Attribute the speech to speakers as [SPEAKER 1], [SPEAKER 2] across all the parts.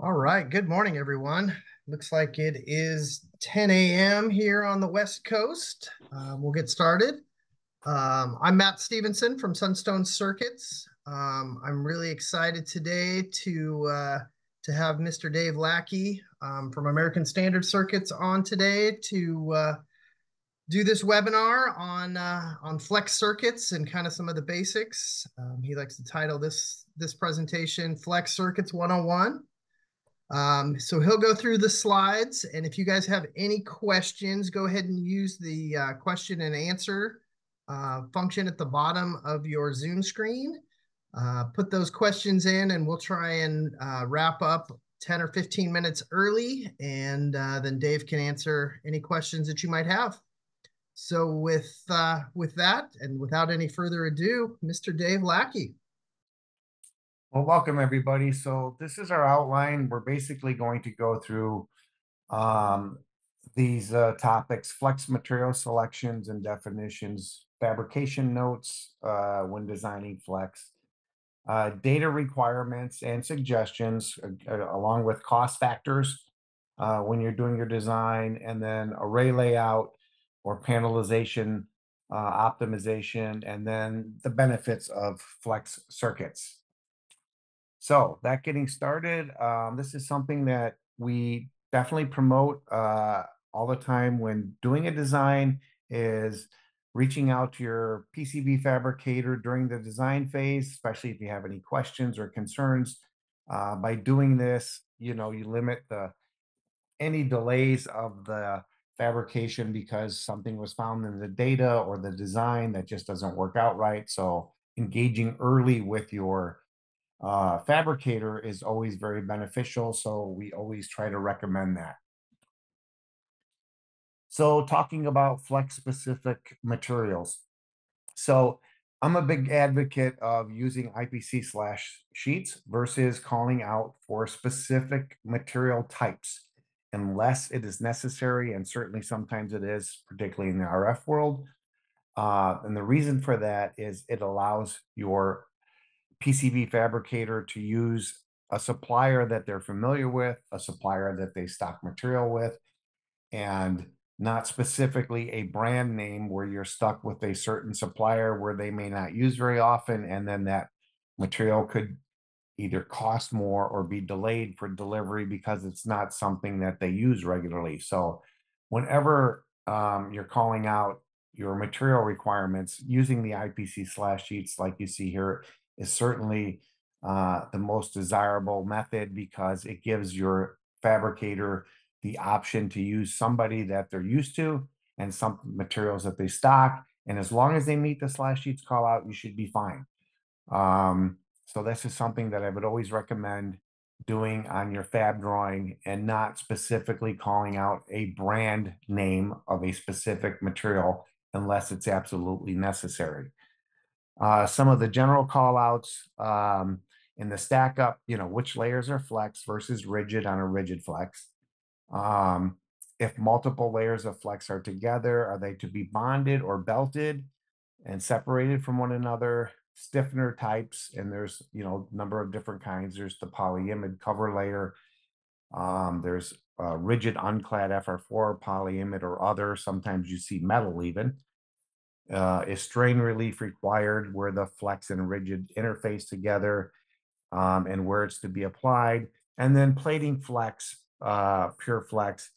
[SPEAKER 1] All right. Good morning, everyone. Looks like it is 10 a.m. here on the West Coast. We'll get started. I'm Matt Stevenson from Sunstone Circuits. I'm really excited today to have Mr. Dave Lackey from American Standard Circuits on today to do this webinar on flex circuits and kind of some of the basics. He likes to title this presentation "Flex Circuits 101." So he'll go through the slides, and if you guys have any questions, go ahead and use the question and answer function at the bottom of your Zoom screen. Put those questions in, and we'll try and wrap up 10 or 15 minutes early, and then Dave can answer any questions that you might have. So with that, and without any further ado, Mr. Dave Lackey.
[SPEAKER 2] Well, welcome everybody. So this is our outline. We're basically going to go through these topics: flex material selections and definitions, fabrication notes when designing flex, data requirements and suggestions, along with cost factors when you're doing your design, and then array layout or panelization optimization, and then the benefits of flex circuits. So that getting started, this is something that we definitely promote all the time when doing a design, is reaching out to your PCB fabricator during the design phase, especially if you have any questions or concerns. By doing this, you limit any delays of the fabrication because something was found in the data or the design that just doesn't work out right. So engaging early with your fabricator is always very beneficial. So we always try to recommend that. So talking about flex specific materials. So I'm a big advocate of using IPC slash sheets versus calling out for specific material types unless it is necessary. And certainly sometimes it is, particularly in the RF world. And the reason for that is it allows your PCB fabricator to use a supplier that they're familiar with, a supplier that they stock material with, and not specifically a brand name where you're stuck with a certain supplier where they may not use very often. And then that material could either cost more or be delayed for delivery because it's not something that they use regularly. So whenever you're calling out your material requirements, using the IPC slash sheets like you see here is certainly the most desirable method because it gives your fabricator the option to use somebody that they're used to and some materials that they stock. And as long as they meet the slash sheets call out, you should be fine. So this is something that I would always recommend doing on your fab drawing and not specifically calling out a brand name of a specific material unless it's absolutely necessary. Some of the general call outs in the stack up, which layers are flex versus rigid on a rigid flex. If multiple layers of flex are together, are they to be bonded or belted and separated from one another? Stiffener types, and there's number of different kinds. There's the polyimide cover layer. There's rigid unclad FR4 polyimide or other. Sometimes you see metal even. Is strain relief required where the flex and rigid interface together, and where it's to be applied? And then plating flex, pure flex,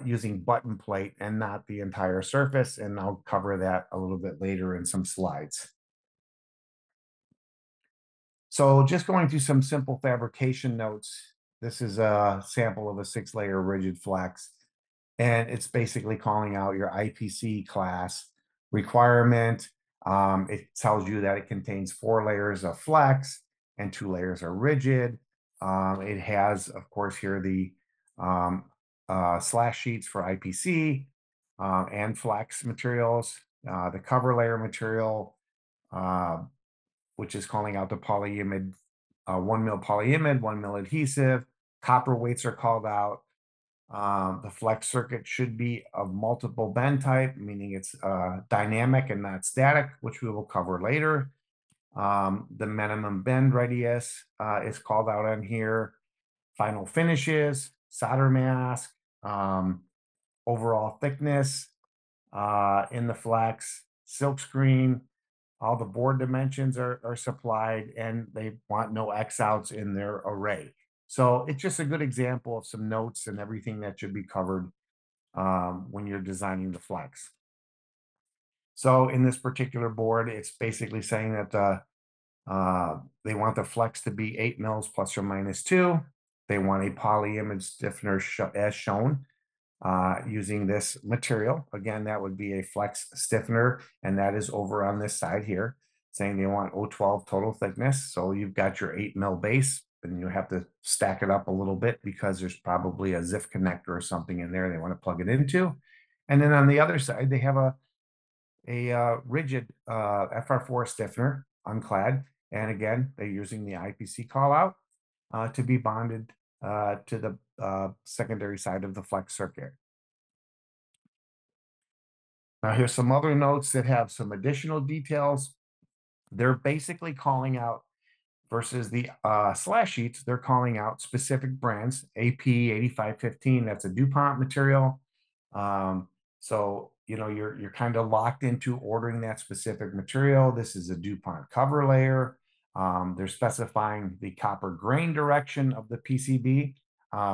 [SPEAKER 2] using button plate and not the entire surface. And I'll cover that a little bit later in some slides. So just going through some simple fabrication notes. This is a sample of a 6-layer rigid flex, and it's basically calling out your IPC class requirement. It tells you that it contains 4 layers of flex and 2 layers are rigid. It has, of course, here the slash sheets for IPC and flex materials, the cover layer material, which is calling out the polyimide, 1 mil polyimide, 1 mil adhesive. Copper weights are called out. The flex circuit should be of multiple bend type, meaning it's dynamic and not static, which we will cover later. The minimum bend radius is called out on here. final finishes, solder mask, overall thickness in the flex, silk screen, all the board dimensions are supplied, and they want no X outs in their array. So it's just a good example of some notes and everything that should be covered when you're designing the flex. So in this particular board, it's basically saying that they want the flex to be 8 mils plus or minus 2. They want a poly image stiffener as shown using this material. Again, that would be a flex stiffener, and that is over on this side here, saying they want 012 total thickness. So you've got your 8 mil base, and you have to stack it up a little bit because there's probably a ZIF connector or something in there they want to plug it into. And then on the other side, they have a rigid FR4 stiffener, unclad. And again, they're using the IPC call out to be bonded to the secondary side of the flex circuit. Now here's some other notes that have some additional details. They're basically calling out versus the slash sheets, they're calling out specific brands, AP 8515, that's a DuPont material. So, you know, you're kind of locked into ordering that specific material. This is a DuPont cover layer. They're specifying the copper grain direction of the PCB,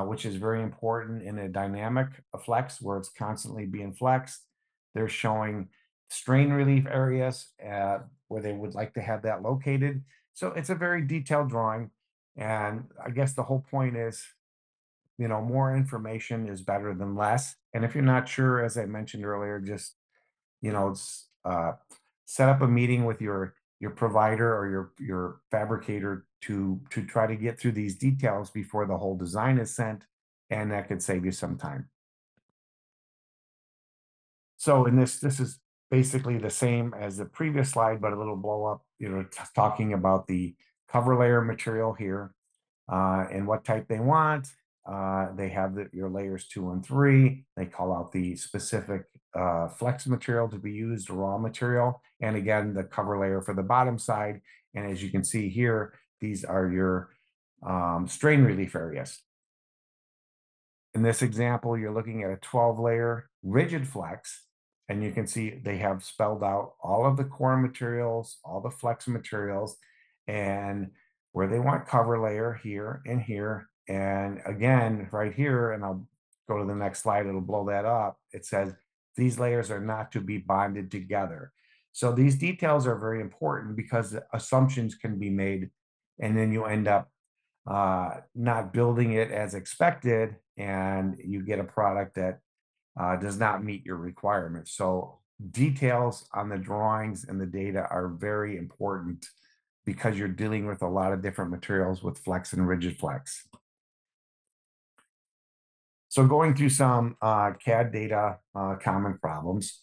[SPEAKER 2] which is very important in a dynamic flex where it's constantly being flexed. They're showing strain relief areas where they would like to have that located. So it's a very detailed drawing. And I guess the whole point is, you know, more information is better than less. And if you're not sure, as I mentioned earlier, just, you know, set up a meeting with your provider or your fabricator to try to get through these details before the whole design is sent, and that could save you some time. So in this is basically the same as the previous slide, but a little blow up, you know, talking about the cover layer material here and what type they want. They have your layers 2 and 3. They call out the specific flex material to be used, raw material, and again, the cover layer for the bottom side. And as you can see here, these are your strain relief areas. In this example, you're looking at a 12-layer rigid flex, and you can see they have spelled out all of the core materials, all the flex materials, and where they want cover layer here and here. And again, right here, and I'll go to the next slide, it'll blow that up. It says these layers are not to be bonded together. So these details are very important because assumptions can be made, and then you end up not building it as expected, and you get a product that does not meet your requirements. So details on the drawings and the data are very important because you're dealing with a lot of different materials with flex and rigid flex. So going through some CAD data common problems.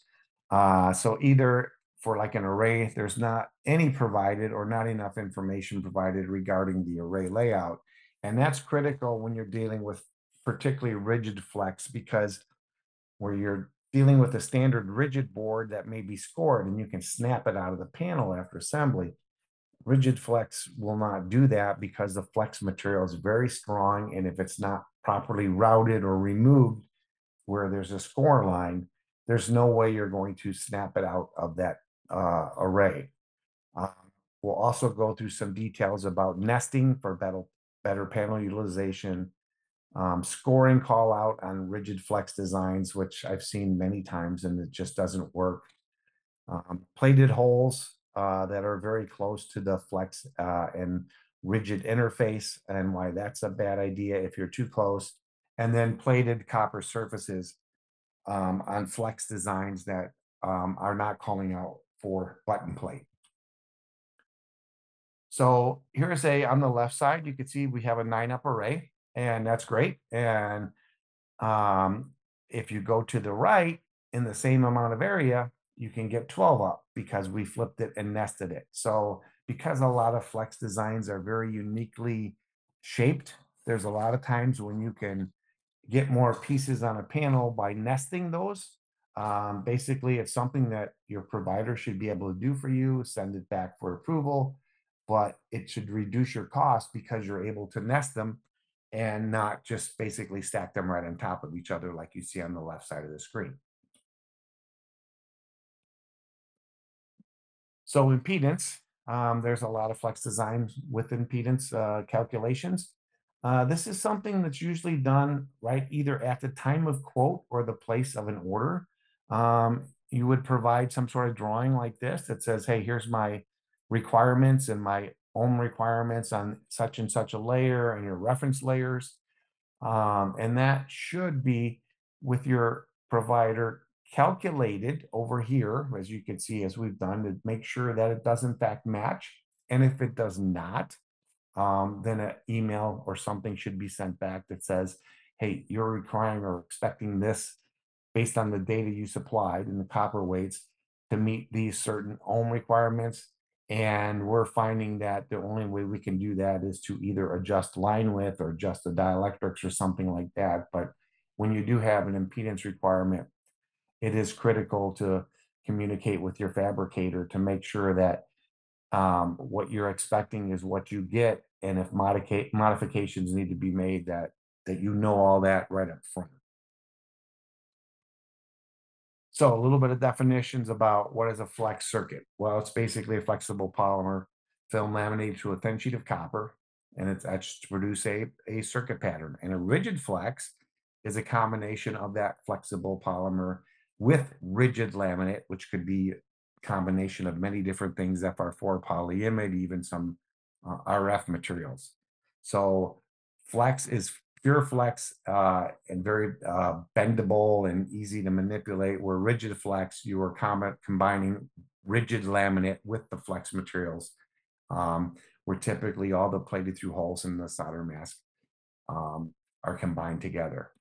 [SPEAKER 2] So either for like an array, there's not any provided or not enough information provided regarding the array layout. And that's critical when you're dealing with particularly rigid flex, because where you're dealing with a standard rigid board that may be scored and you can snap it out of the panel after assembly, rigid flex will not do that because the flex material is very strong. And if it's not properly routed or removed where there's a score line, there's no way you're going to snap it out of that array. We'll also go through some details about nesting for better panel utilization, scoring call out on rigid flex designs, which I've seen many times and it just doesn't work. Plated holes that are very close to the flex and rigid interface, and why that's a bad idea if you're too close. And then plated copper surfaces on flex designs that are not calling out for button plate. So here's on the left side, you can see we have a 9-up array, and that's great. And if you go to the right in the same amount of area, you can get 12 up because we flipped it and nested it. So because a lot of flex designs are very uniquely shaped, there's a lot of times when you can get more pieces on a panel by nesting those. Basically, it's something that your provider should be able to do for you, send it back for approval, but it should reduce your cost because you're able to nest them and not just basically stack them right on top of each other like you see on the left side of the screen. So impedance, there's a lot of flex design with impedance calculations. This is something that's usually done right either at the time of quote or the place of an order. You would provide some sort of drawing like this that says, hey, here's my requirements and my ohm requirements on such and such a layer and your reference layers. And that should be with your provider calculated over here, as you can see, as we've done, to make sure that it does in fact match. And if it does not, then an email or something should be sent back that says, hey, you're requiring or expecting this based on the data you supplied and the copper weights to meet these certain ohm requirements. And we're finding that the only way we can do that is to either adjust line width or adjust the dielectrics or something like that. But when you do have an impedance requirement, it is critical to communicate with your fabricator to make sure that what you're expecting is what you get. And if modifications need to be made, that you know all that right up front. So a little bit of definitions about what is a flex circuit. Well, it's basically a flexible polymer film laminated to a thin sheet of copper, and it's etched to produce a circuit pattern. And a rigid flex is a combination of that flexible polymer with rigid laminate, which could be a combination of many different things, FR4 polyimide, even some RF materials. So flex is pure flex and very bendable and easy to manipulate, where rigid flex, you are combining rigid laminate with the flex materials, where typically all the plated through holes in the solder mask are combined together.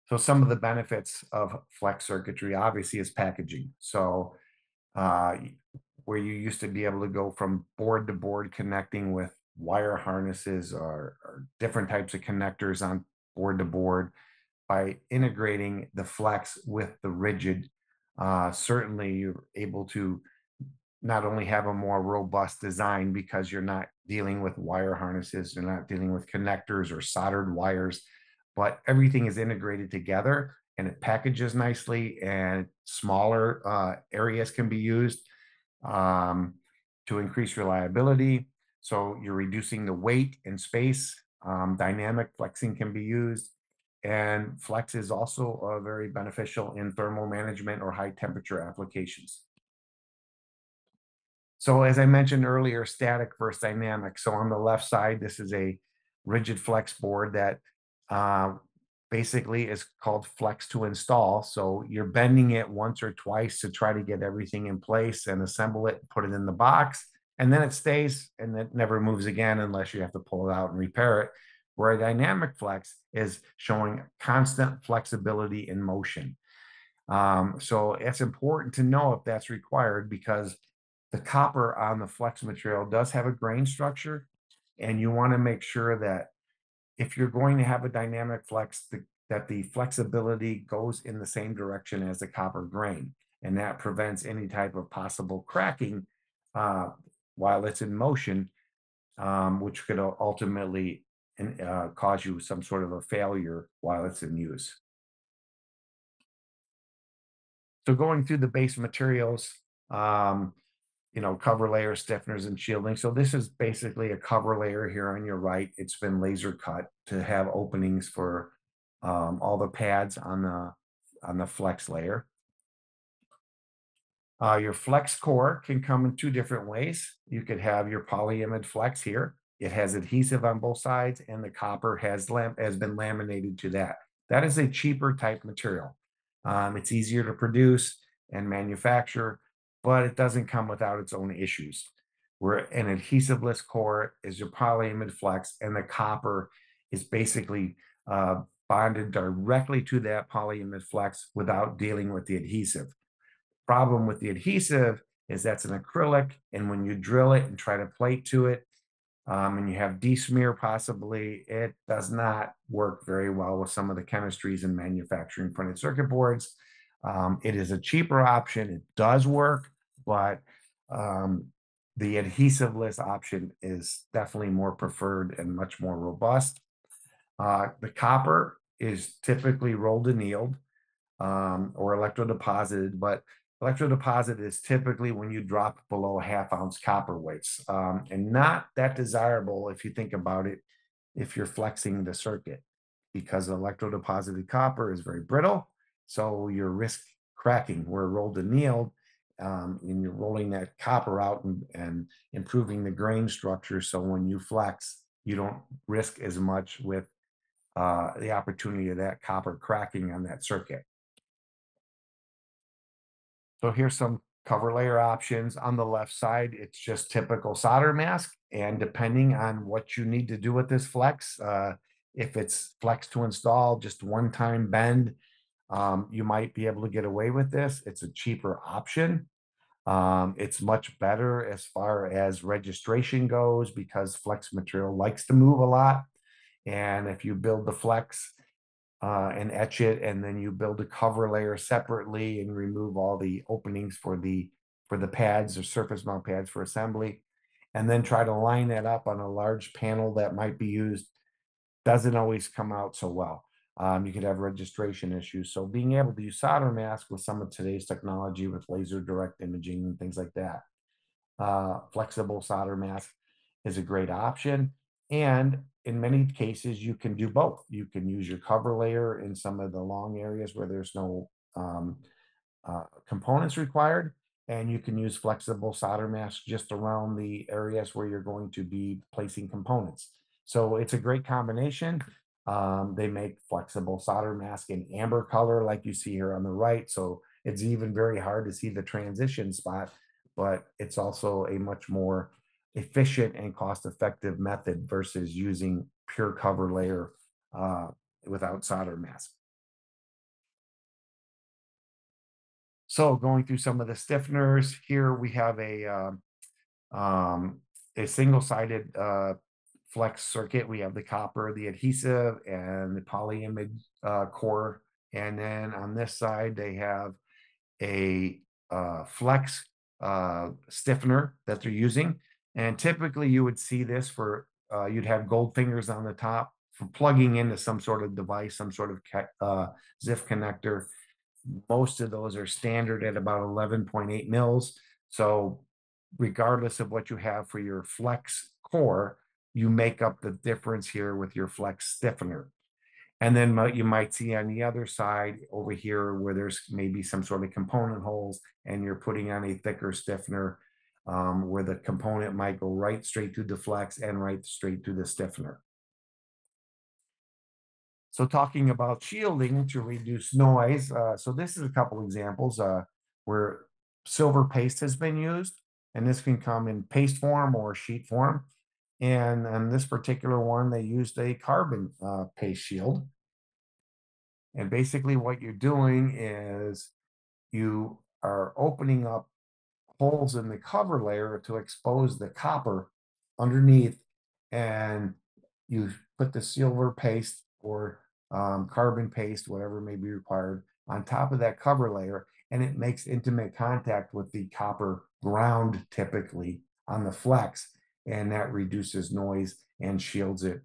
[SPEAKER 2] So some of the benefits of flex circuitry obviously is packaging. So where you used to be able to go from board to board connecting with wire harnesses or different types of connectors on board to board, by integrating the flex with the rigid, certainly you're able to not only have a more robust design because you're not dealing with wire harnesses, you're not dealing with connectors or soldered wires, but everything is integrated together and it packages nicely, and smaller areas can be used to increase reliability. So you're reducing the weight and space. Dynamic flexing can be used. And flex is also very beneficial in thermal management or high temperature applications. So as I mentioned earlier, static versus dynamic. So on the left side, this is a rigid flex board that basically is called flex to install. So you're bending it once or twice to try to get everything in place and assemble it, put it in the box, and then it stays and it never moves again unless you have to pull it out and repair it. Where a dynamic flex is showing constant flexibility in motion. So it's important to know if that's required, because the copper on the flex material does have a grain structure, and you want to make sure that if you're going to have a dynamic flex, that the flexibility goes in the same direction as the copper grain, and that prevents any type of possible cracking while it's in motion, which could ultimately cause you some sort of a failure while it's in use. So going through the base materials, cover layer, stiffeners, and shielding. So this is basically a cover layer here on your right. It's been laser cut to have openings for all the pads on the flex layer. Your flex core can come in two different ways. You could have your polyimide flex here. It has adhesive on both sides, and the copper has been laminated to that. That is a cheaper type material. It's easier to produce and manufacture, but it doesn't come without its own issues. Where an adhesiveless core is your polyimide flex, and the copper is basically bonded directly to that polyimide flex without dealing with the adhesive. Problem with the adhesive is that's an acrylic, and when you drill it and try to plate to it, and you have de-smear possibly, it does not work very well with some of the chemistries in manufacturing printed circuit boards. It is a cheaper option. It does work, but The adhesiveless option is definitely more preferred and much more robust. The copper is typically rolled annealed or electrodeposited, but electrodeposit is typically when you drop below half-ounce copper weights, and not that desirable if you think about it, if you're flexing the circuit, because electrodeposited copper is very brittle, so you risk cracking. Where rolled annealed, and you're rolling that copper out and improving the grain structure, so when you flex, you don't risk as much with the opportunity of that copper cracking on that circuit. So here's some cover layer options. On the left side, it's just typical solder mask. And depending on what you need to do with this flex, if it's flex to install, just one-time bend, you might be able to get away with this. It's a cheaper option. It's much better as far as registration goes because flex material likes to move a lot. And if you build the flex and etch it, and then you build a cover layer separately and remove all the openings for the pads or surface mount pads for assembly, and then try to line that up on a large panel that might be used, doesn't always come out so well. You could have registration issues. So being able to use solder mask with some of today's technology with laser direct imaging and things like that, flexible solder mask is a great option. And in many cases, you can do both. You can use your cover layer in some of the long areas where there's no components required, and you can use flexible solder masks just around the areas where you're going to be placing components. So it's a great combination. They make flexible solder mask in amber color, like you see here on the right. So it's even very hard to see the transition spot, but it's also a much more efficient and cost-effective method versus using pure cover layer without solder mask. So going through some of the stiffeners here, we have a single-sided flex circuit. We have the copper, the adhesive, and the polyimide core. And then on this side, they have a flex stiffener that they're using. And typically you would see this for, you'd have gold fingers on the top for plugging into some sort of device, some sort of ZIF connector. Most of those are standard at about 11.8 mils. So regardless of what you have for your flex core, you make up the difference here with your flex stiffener. And then you might see on the other side over here where there's maybe some sort of component holes and you're putting on a thicker stiffener, where the component might go right straight to the flex and right straight to the stiffener. So talking about shielding to reduce noise, so this is a couple examples where silver paste has been used, and this can come in paste form or sheet form. And on this particular one, they used a carbon paste shield. And basically what you're doing is you are opening up holes in the cover layer to expose the copper underneath, and you put the silver paste or carbon paste, whatever may be required, on top of that cover layer, and it makes intimate contact with the copper ground typically on the flex, and that reduces noise and shields it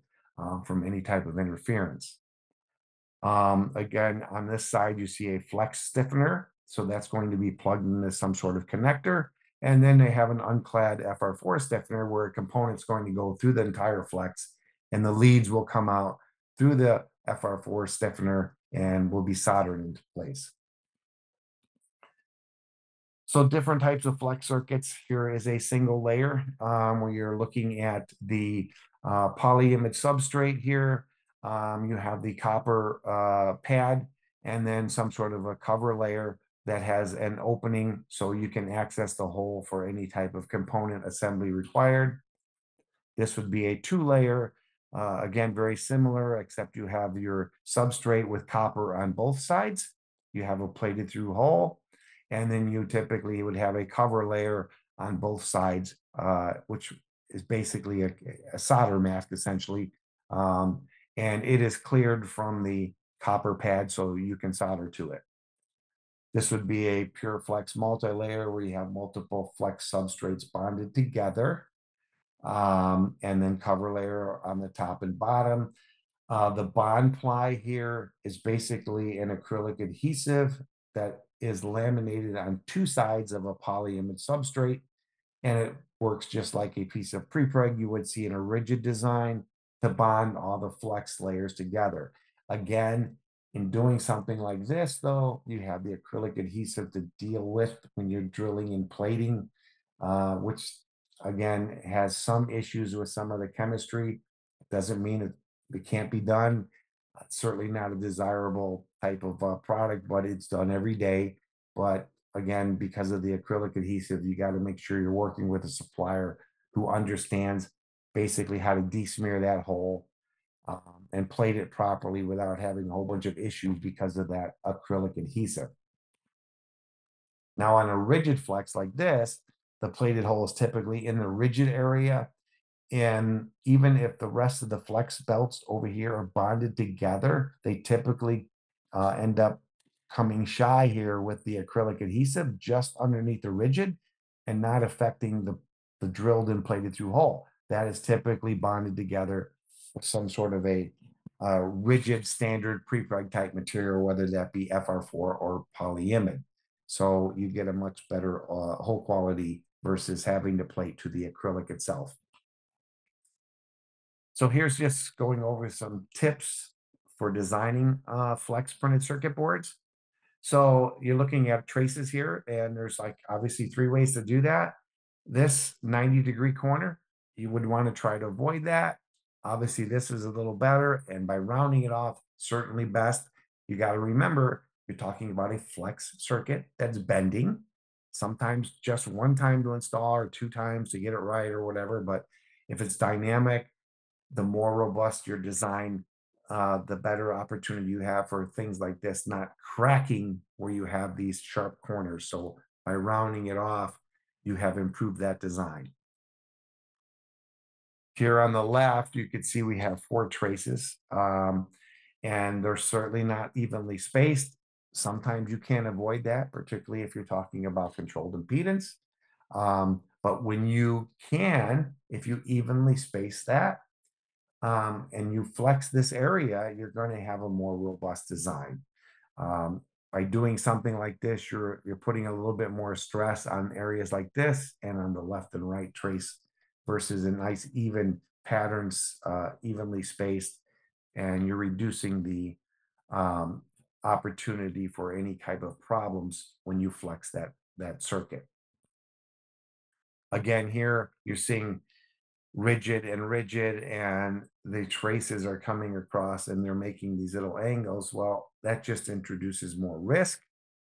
[SPEAKER 2] from any type of interference. Again, on this side, you see a flex stiffener. So that's going to be plugged into some sort of connector. And then they have an unclad FR4 stiffener where a component's going to go through the entire flex and the leads will come out through the FR4 stiffener and will be soldered into place. So different types of flex circuits. Here is a single layer where you're looking at the polyimide substrate here. You have the copper pad and then some sort of a cover layer that has an opening so you can access the hole for any type of component assembly required. This would be a two-layer, again, very similar, except you have your substrate with copper on both sides. You have a plated through hole, and then you typically would have a cover layer on both sides, which is basically a solder mask, essentially. And it is cleared from the copper pad so you can solder to it. This would be a pure flex multi-layer where you have multiple flex substrates bonded together, and then cover layer on the top and bottom. The bond ply here is basically an acrylic adhesive that is laminated on two sides of a polyimide substrate, and it works just like a piece of prepreg you would see in a rigid design to bond all the flex layers together. Again, in doing something like this, though, you have the acrylic adhesive to deal with when you're drilling and plating, which again has some issues with some of the chemistry. It doesn't mean it can't be done. It's certainly not a desirable type of product, but it's done every day. But again, because of the acrylic adhesive, you got to make sure you're working with a supplier who understands basically how to desmear that hole, and plate it properly without having a whole bunch of issues because of that acrylic adhesive. Now, on a rigid flex like this, the plated hole is typically in the rigid area. And even if the rest of the flex belts over here are bonded together, they typically end up coming shy here with the acrylic adhesive just underneath the rigid and not affecting the drilled and plated through hole. That is typically bonded together with some sort of a rigid standard prepreg type material, whether that be FR4 or polyimide. So you get a much better hole quality versus having to plate to the acrylic itself. So here's just going over some tips for designing flex printed circuit boards. So you're looking at traces here, and there's like obviously three ways to do that. This 90-degree corner, you would want to try to avoid that. Obviously, this is a little better, and by rounding it off, certainly best. You got to remember, you're talking about a flex circuit that's bending, sometimes just one time to install or two times to get it right or whatever. But if it's dynamic, the more robust your design, the better opportunity you have for things like this not cracking where you have these sharp corners. So by rounding it off, you have improved that design. Here on the left, you can see we have 4 traces, and they're certainly not evenly spaced. Sometimes you can't avoid that, particularly if you're talking about controlled impedance. But when you can, if you evenly space that, and you flex this area, you're going to have a more robust design. By doing something like this, you're putting a little bit more stress on areas like this and on the left and right trace versus a nice even patterns, evenly spaced, and you're reducing the opportunity for any type of problems when you flex that circuit. Again, here you're seeing rigid and the traces are coming across and they're making these little angles. Well, that just introduces more risk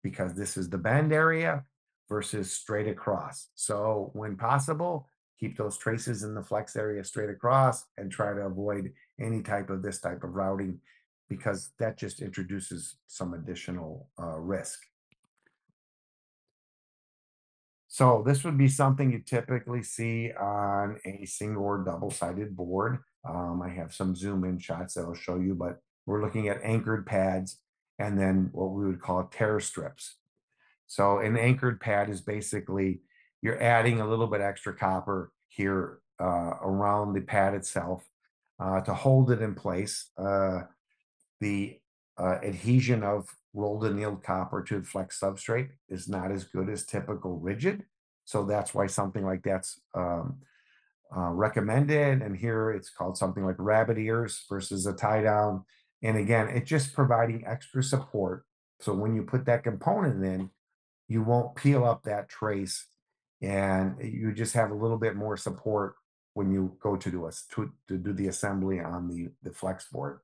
[SPEAKER 2] because this is the bend area versus straight across. So when possible, keep those traces in the flex area straight across and try to avoid any type of this type of routing because that just introduces some additional risk. So this would be something you typically see on a single or double-sided board. I have some zoom in shots that I'll show you, but we're looking at anchored pads and then what we would call tear strips. So an anchored pad is basically you're adding a little bit extra copper here around the pad itself to hold it in place. The adhesion of rolled annealed copper to the flex substrate is not as good as typical rigid. So that's why something like that's recommended. And here it's called something like rabbit ears versus a tie down. And again, it's just providing extra support. So when you put that component in, you won't peel up that trace and you just have a little bit more support when you go to do the assembly on the flex board.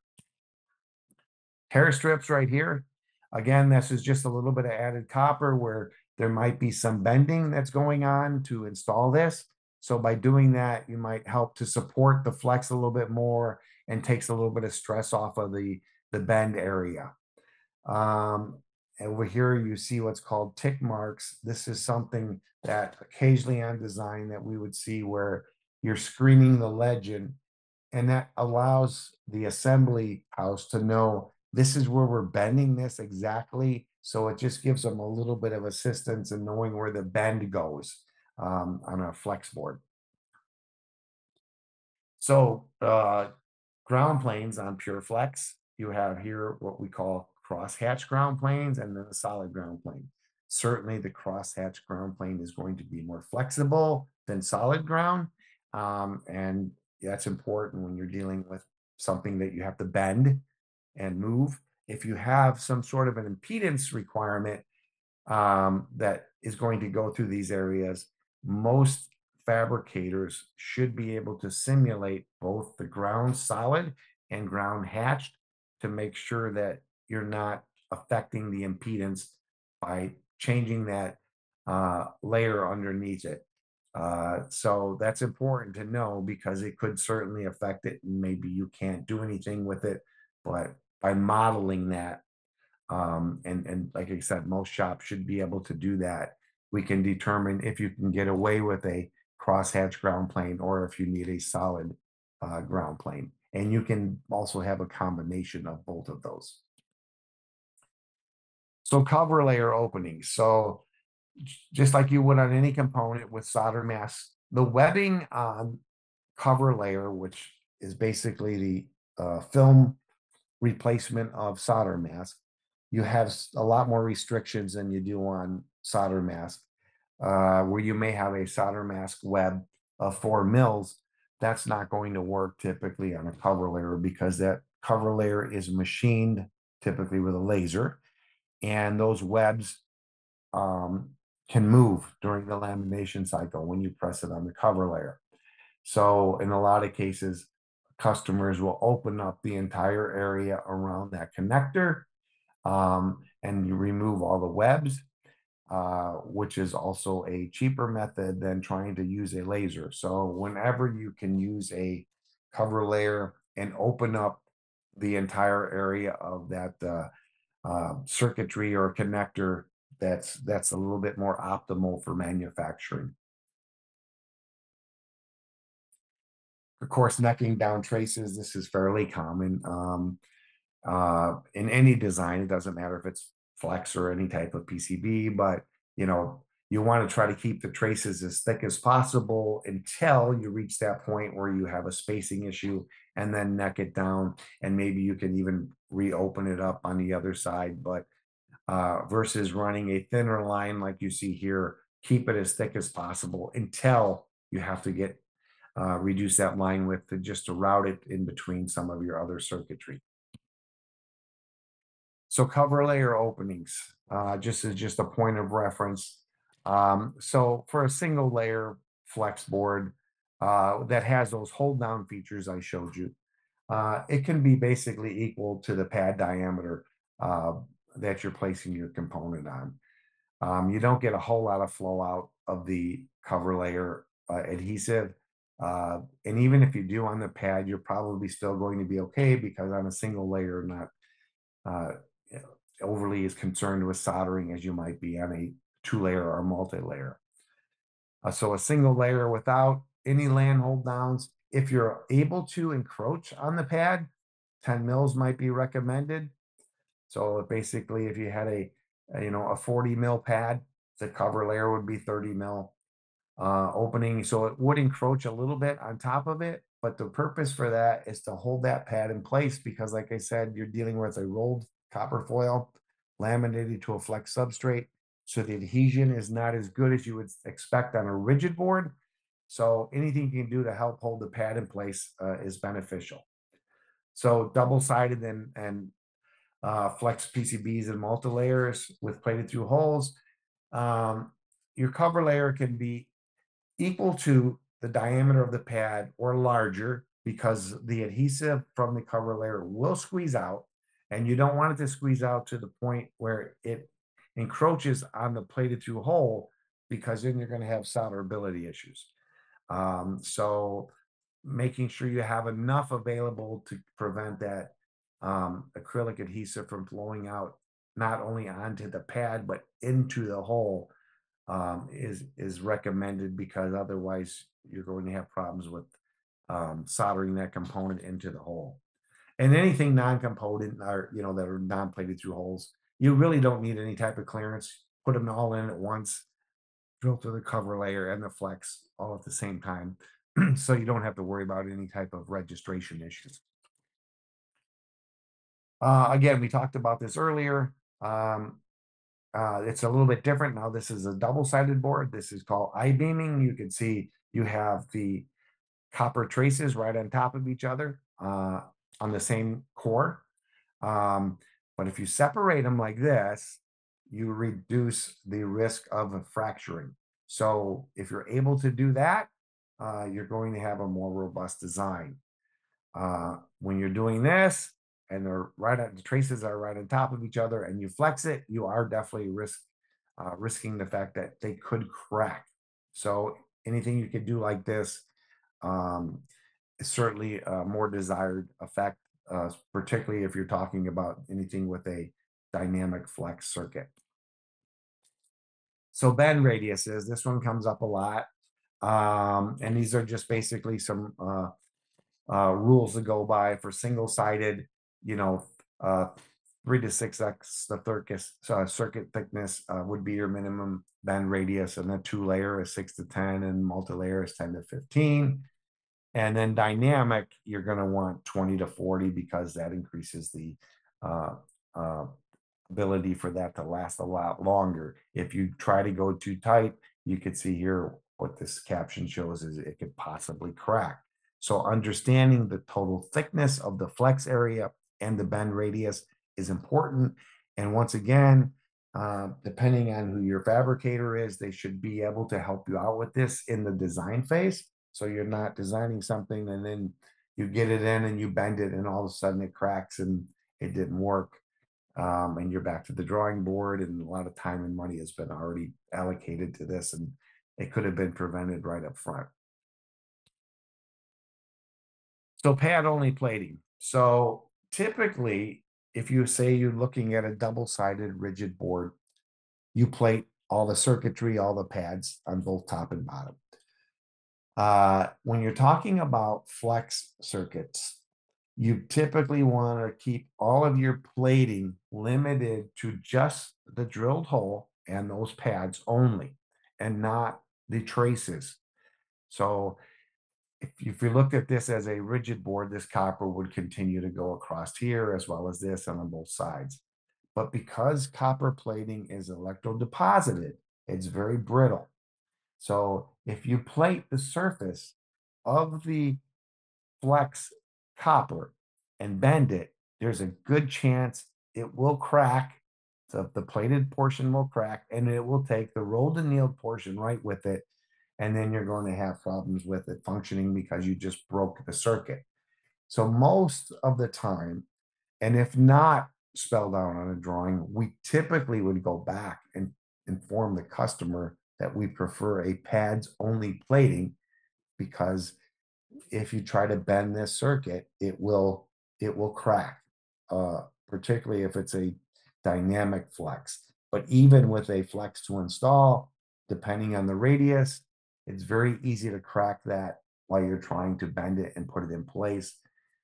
[SPEAKER 2] Hair strips right here. Again, this is just a little bit of added copper where there might be some bending that's going on to install this. So by doing that, you might help to support the flex a little bit more and takes a little bit of stress off of the bend area. Over here, you see what's called tick marks. This is something that occasionally on design that we would see where you're screening the legend, and that allows the assembly house to know this is where we're bending this exactly So it just gives them a little bit of assistance in knowing where the bend goes on a flex board. So ground planes on Pure Flex, you have here what we call crosshatch ground planes and then a solid ground plane. Certainly the crosshatch ground plane is going to be more flexible than solid ground. And that's important when you're dealing with something that you have to bend and move. If you have some sort of an impedance requirement that is going to go through these areas, most fabricators should be able to simulate both the ground solid and ground hatched to make sure that you're not affecting the impedance by changing that layer underneath it. So that's important to know because it could certainly affect it and maybe you can't do anything with it, but by modeling that, and like I said, most shops should be able to do that. We can determine if you can get away with a crosshatch ground plane or if you need a solid ground plane. And you can also have a combination of both of those. So cover layer openings. So just like you would on any component with solder masks, the webbing on cover layer, which is basically the film replacement of solder mask, you have a lot more restrictions than you do on solder mask, where you may have a solder mask web of 4 mils. That's not going to work typically on a cover layer because that cover layer is machined typically with a laser, and those webs can move during the lamination cycle when you press it on the cover layer. So in a lot of cases, customers will open up the entire area around that connector and you remove all the webs, which is also a cheaper method than trying to use a laser. So whenever you can use a cover layer and open up the entire area of that circuitry or connector, that's a little bit more optimal for manufacturing. Of course, necking down traces, this is fairly common in any design. It doesn't matter if it's flex or any type of PCB, but you want to try to keep the traces as thick as possible until you reach that point where you have a spacing issue and then neck it down. And maybe you can even reopen it up on the other side. But versus running a thinner line like you see here, keep it as thick as possible until you have to get reduce that line width to route it in between some of your other circuitry. So cover layer openings, just as just a point of reference. So for a single layer flex board that has those hold down features I showed you, it can be basically equal to the pad diameter that you're placing your component on. You don't get a whole lot of flow out of the cover layer adhesive. And even if you do on the pad, you're probably still going to be okay because on a single layer, not overly as concerned with soldering as you might be on a 2-layer or multi-layer. So a single layer without any land hold downs, if you're able to encroach on the pad, 10 mils might be recommended. So basically, if you had a 40 mil pad, the cover layer would be 30 mil opening. So it would encroach a little bit on top of it, but the purpose for that is to hold that pad in place because, like I said, you're dealing with a rolled copper foil laminated to a flex substrate. So the adhesion is not as good as you would expect on a rigid board. So anything you can do to help hold the pad in place is beneficial. So double-sided and flex PCBs and multi-layers with plated through holes. Your cover layer can be equal to the diameter of the pad or larger because the adhesive from the cover layer will squeeze out, and you don't want it to squeeze out to the point where it encroaches on the plated through hole because then you're going to have solderability issues. So making sure you have enough available to prevent that acrylic adhesive from flowing out not only onto the pad but into the hole is recommended because otherwise you're going to have problems with soldering that component into the hole. And anything non-component or that are non-plated through holes, You really don't need any type of clearance. Put them all in at once, drill through the cover layer and the flex all at the same time. So you don't have to worry about any type of registration issues. Again, we talked about this earlier. It's a little bit different. Now this is a double-sided board. This is called I-beaming. You can see you have the copper traces right on top of each other on the same core. But if you separate them like this, you reduce the risk of fracturing. So if you're able to do that, you're going to have a more robust design. When you're doing this and the traces are right on top of each other and you flex it, you are definitely risking the fact that they could crack. So anything you could do like this is certainly a more desired effect, particularly if you're talking about anything with a dynamic flex circuit. So bend radiuses, this one comes up a lot. And these are just basically some rules to go by for single-sided, 3 to 6x the circuit thickness would be your minimum bend radius, and the 2-layer is 6 to 10, and multi-layer is 10 to 15. And then dynamic, you're going to want 20 to 40 because that increases the ability for that to last a lot longer. If you try to go too tight, you could see here what this caption shows is it could possibly crack. So understanding the total thickness of the flex area and the bend radius is important. And once again, depending on who your fabricator is, they should be able to help you out with this in the design phase. So you're not designing something and then you get it in and you bend it and all of a sudden it cracks and it didn't work. And you're back to the drawing board, and a lot of time and money has been already allocated to this, and it could have been prevented right up front. So pad only plating. So typically, if you say you're looking at a double-sided rigid board, you plate all the circuitry, all the pads on both top and bottom. When you're talking about flex circuits, you typically want to keep all of your plating limited to just the drilled hole and those pads only, and not the traces. So if you looked at this as a rigid board, this copper would continue to go across here as well as this and on both sides. But because copper plating is electrodeposited, it's very brittle. So if you plate the surface of the flex copper and bend it, there's a good chance it will crack. So the plated portion will crack and it will take the rolled annealed portion right with it. And then you're going to have problems with it functioning because you just broke the circuit. So most of the time, and if not spelled out on a drawing, we typically would go back and inform the customer that we prefer a pads only plating, because if you try to bend this circuit, it will crack, particularly if it's a dynamic flex. But even with a flex to install, depending on the radius, it's very easy to crack that while you're trying to bend it and put it in place.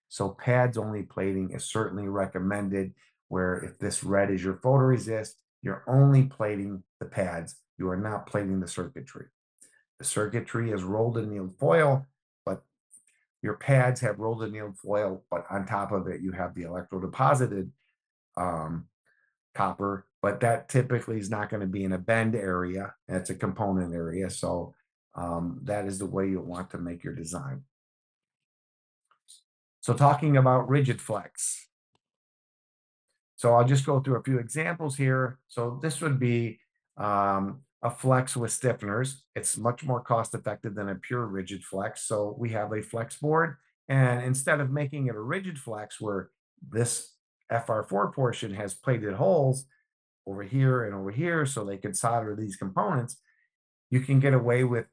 [SPEAKER 2] So pads only plating is certainly recommended, where if this red is your photoresist, you're only plating the pads. You are not plating the circuitry. The circuitry is rolled annealed foil, but your pads have rolled annealed foil, but on top of it, you have the electrodeposited copper, but that typically is not going to be in a bend area. That's a component area. So that is the way you want to make your design. So talking about rigid flex. So I'll just go through a few examples here. So this would be a flex with stiffeners. It's much more cost effective than a pure rigid flex. So we have a flex board, and instead of making it a rigid flex where this FR4 portion has plated holes over here and over here so they can solder these components, you can get away with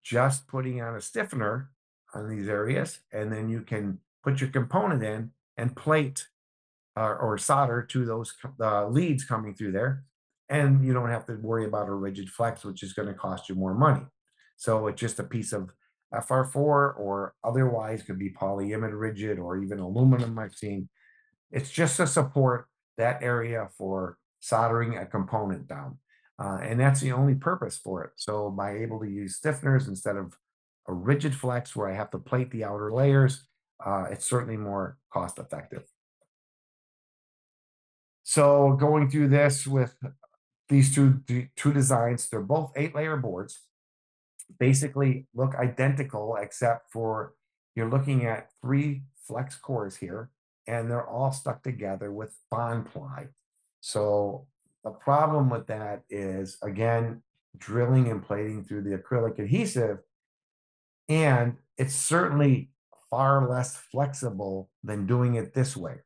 [SPEAKER 2] just putting on a stiffener on these areas, and then you can put your component in and plate or solder to those leads coming through there. And you don't have to worry about a rigid flex, which is going to cost you more money. So it's just a piece of FR4, or otherwise could be polyimide rigid or even aluminum I've seen. It's just a support that area for soldering a component down. And that's the only purpose for it. So by able to use stiffeners instead of a rigid flex where I have to plate the outer layers, it's certainly more cost effective. So going through this with these two designs, they're both 8-layer boards, basically look identical, except for you're looking at 3 flex cores here, and they're all stuck together with bond ply. So the problem with that is, again, drilling and plating through the acrylic adhesive, and it's certainly far less flexible than doing it this way.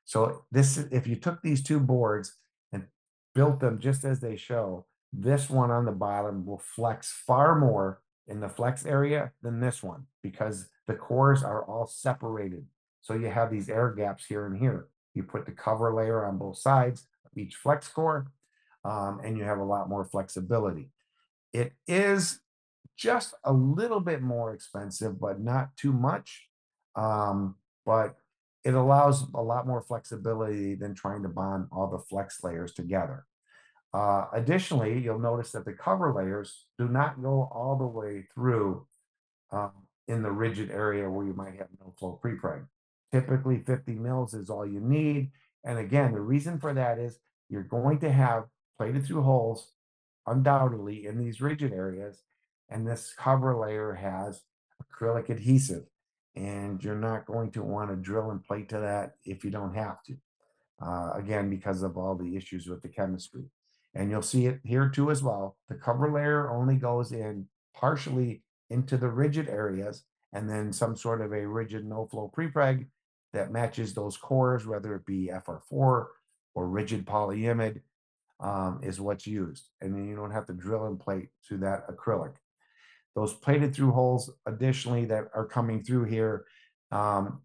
[SPEAKER 2] So this, if you took these 2 boards and built them just as they show, this one on the bottom will flex far more in the flex area than this one, because the cores are all separated. So you have these air gaps here and here. You put the cover layer on both sides of each flex core, and you have a lot more flexibility. It is just a little bit more expensive, but not too much. But it allows a lot more flexibility than trying to bond all the flex layers together. Additionally, you'll notice that the cover layers do not go all the way through in the rigid area where you might have no flow prepreg. Typically 50 mils is all you need. And again, the reason for that is you're going to have plated through holes undoubtedly in these rigid areas, and this cover layer has acrylic adhesive, and you're not going to want to drill and plate to that if you don't have to. Again, because of all the issues with the chemistry. And you'll see it here too as well. The cover layer only goes in partially into the rigid areas, and then some sort of a rigid no-flow prepreg that matches those cores, whether it be FR4 or rigid polyimide, is what's used. And then you don't have to drill and plate through that acrylic. Those plated through holes, additionally, that are coming through here,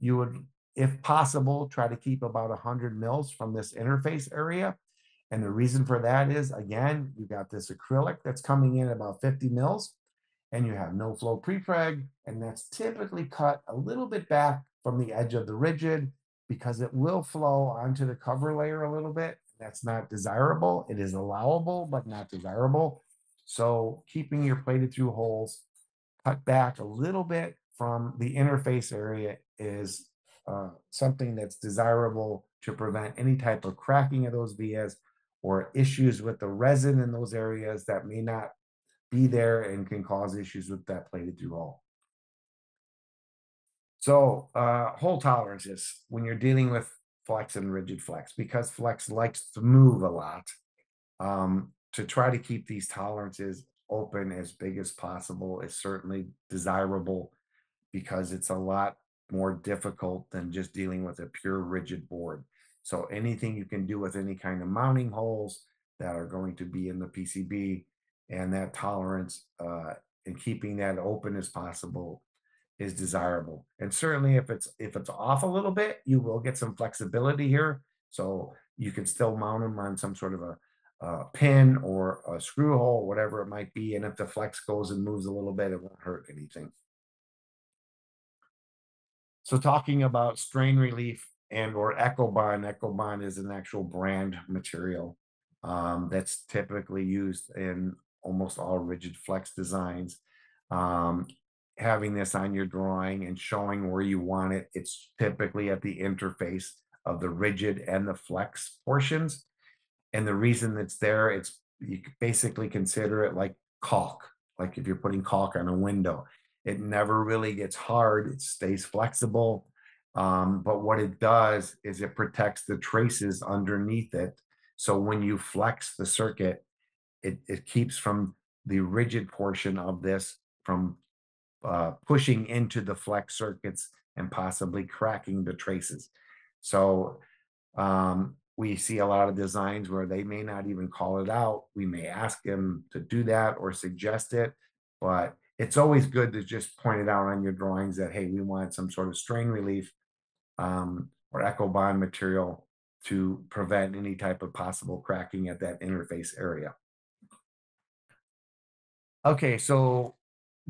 [SPEAKER 2] you would, if possible, try to keep about 100 mils from this interface area. And the reason for that is, again, you got this acrylic that's coming in about 50 mils, and you have no flow prepreg, and that's typically cut a little bit back from the edge of the rigid because it will flow onto the cover layer a little bit. That's not desirable. It is allowable, but not desirable. So keeping your plated through holes cut back a little bit from the interface area is something that's desirable to prevent any type of cracking of those vias or issues with the resin in those areas that may not be there and can cause issues with that plated through hole. So hole tolerances when you're dealing with flex and rigid flex, because flex likes to move a lot, to try to keep these tolerances open as big as possible is certainly desirable, because it's a lot more difficult than just dealing with a pure rigid board. So anything you can do with any kind of mounting holes that are going to be in the PCB, and that tolerance and keeping that open as possible is desirable. And certainly if it's off a little bit, you will get some flexibility here. So you can still mount them on some sort of a pin or a screw hole, whatever it might be. And if the flex goes and moves a little bit, it won't hurt anything. So talking about strain relief and or EcoBond is an actual brand material that's typically used in almost all rigid flex designs. Having this on your drawing and showing where you want it, it's typically at the interface of the rigid and the flex portions. And the reason it's there, it's, you basically consider it like caulk, like if you're putting caulk on a window. It never really gets hard, it stays flexible. But what it does is it protects the traces underneath it. So when you flex the circuit, it keeps from the rigid portion of this from pushing into the flex circuits and possibly cracking the traces. So we see a lot of designs where they may not even call it out. We may ask them to do that or suggest it, but it's always good to just point it out on your drawings that, hey, we want some sort of strain relief or EcoBond material to prevent any type of possible cracking at that interface area. Okay, so